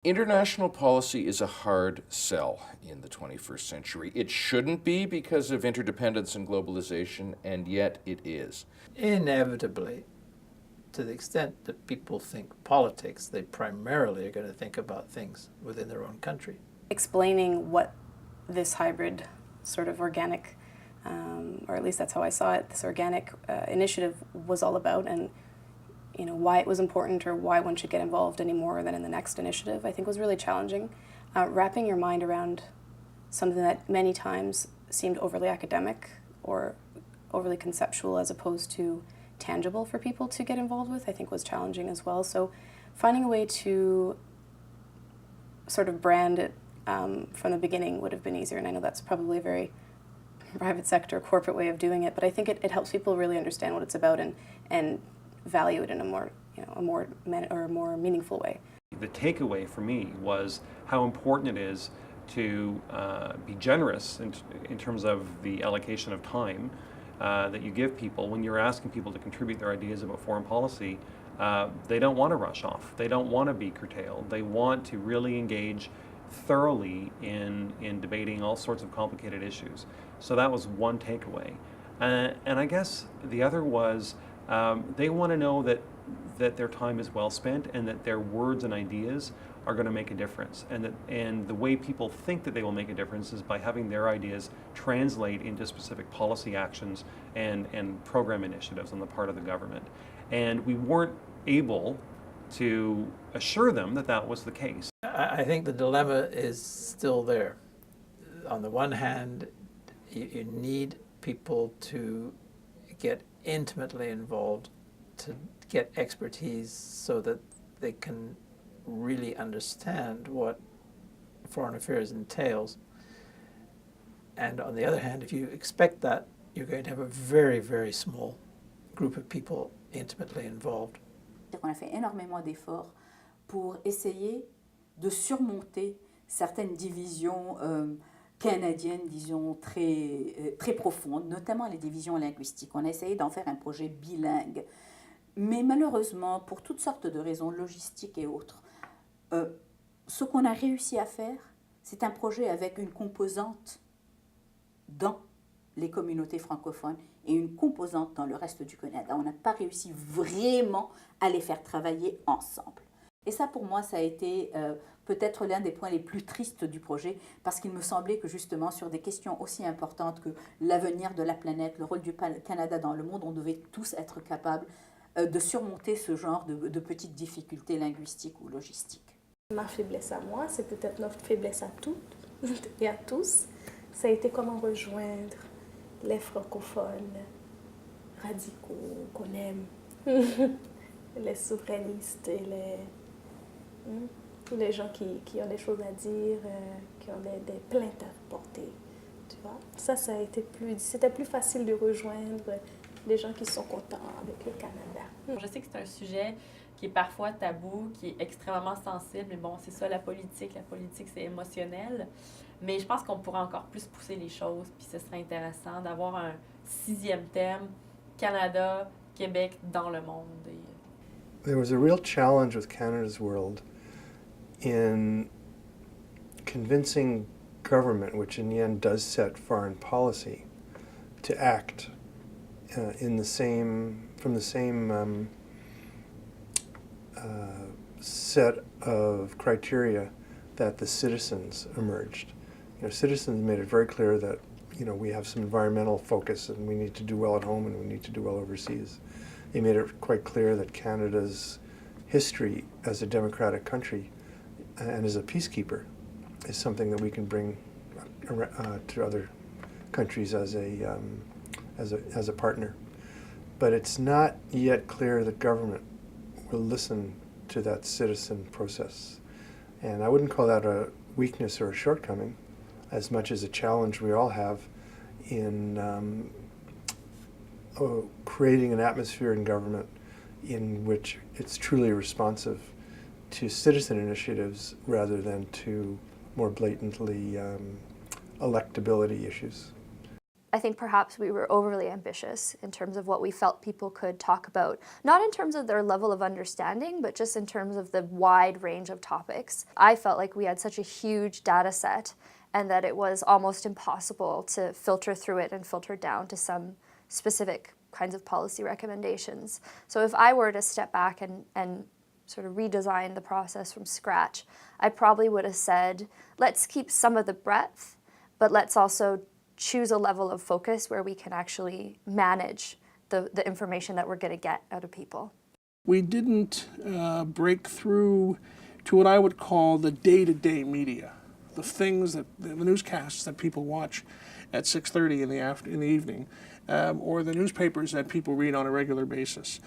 International policy is a hard sell in the 21st century. It shouldn't be because of interdependence and globalization, and yet it is. Inevitably, to the extent that people think politics, they primarily are going to think about things within their own country. Explaining what this hybrid sort of organic, or at least that's how I saw it, this organic initiative was all about, and why it was important or why one should get involved any more than in the next initiative, I think was really challenging. Wrapping your mind around something that many times seemed overly academic or overly conceptual as opposed to tangible for people to get involved with, I think was challenging as well. So finding a way to sort of brand it from the beginning would have been easier, and I know that's probably a very private sector, corporate way of doing it, but I think it helps people really understand what it's about and value it in a more meaningful way. The takeaway for me was how important it is to be generous in terms of the allocation of time that you give people. When you're asking people to contribute their ideas about foreign policy, they don't want to rush off. They don't want to be curtailed. They want to really engage thoroughly in debating all sorts of complicated issues. So that was one takeaway. And I guess the other was they want to know that their time is well spent and that their words and ideas are going to make a difference, and the way people think that they will make a difference is by having their ideas translate into specific policy actions and program initiatives on the part of the government. And we weren't able to assure them that that was the case. I think the dilemma is still there. On the one hand, you need people to get intimately involved, to get expertise so that they can really understand what foreign affairs entails. And on the other hand, if you expect that, you're going to have a very, very small group of people intimately involved. On a fait énormément d'efforts pour essayer de surmonter certaines divisions canadiennes, disons, très profondes, notamment les divisions linguistiques. On a essayé d'en faire un projet bilingue. Mais malheureusement, pour toutes sortes de raisons logistiques et autres, ce qu'on a réussi à faire, c'est un projet avec une composante dans les communautés francophones et une composante dans le reste du Canada. On n'a pas réussi vraiment à les faire travailler ensemble. Et ça, pour moi, ça a été peut-être l'un des points les plus tristes du projet, parce qu'il me semblait que justement, sur des questions aussi importantes que l'avenir de la planète, le rôle du Canada dans le monde, on devait tous être capables de surmonter ce genre de petites difficultés linguistiques ou logistiques. Ma faiblesse à moi, c'est peut-être notre faiblesse à toutes et à tous, ça a été comment rejoindre les francophones radicaux qu'on aime, les souverainistes et tous les gens qui ont des choses à dire, qui ont des plaintes à porter, tu vois. Ça a été c'était plus facile de rejoindre des gens qui sont contents avec le Canada. Je sais que c'est un sujet qui est parfois tabou, qui est extrêmement sensible, mais bon, c'est ça la politique c'est émotionnel, mais je pense qu'on pourrait encore plus pousser les choses, puis ce serait intéressant d'avoir un 6e thème, Canada, Québec dans le monde. There was a real challenge with Canada's World in convincing government, which in the end does set foreign policy, to act from the same set of criteria that the citizens emerged. Citizens made it very clear that we have some environmental focus and we need to do well at home and we need to do well overseas. They made it quite clear that Canada's history as a democratic country and as a peacekeeper is something that we can bring to other countries as a partner. But it's not yet clear that government will listen to that citizen process. And I wouldn't call that a weakness or a shortcoming as much as a challenge we all have in creating an atmosphere in government in which it's truly responsive to citizen initiatives rather than to more blatantly electability issues. I think perhaps we were overly ambitious in terms of what we felt people could talk about, not in terms of their level of understanding, but just in terms of the wide range of topics. I felt like we had such a huge data set and that it was almost impossible to filter through it and filter down to some specific kinds of policy recommendations. So if I were to step back and sort of redesign the process from scratch, I probably would have said, let's keep some of the breadth, but let's also choose a level of focus where we can actually manage the information that we're going to get out of people. We didn't break through to what I would call the day-to-day media, the things that the newscasts that people watch at 6:30 in the evening, or the newspapers that people read on a regular basis.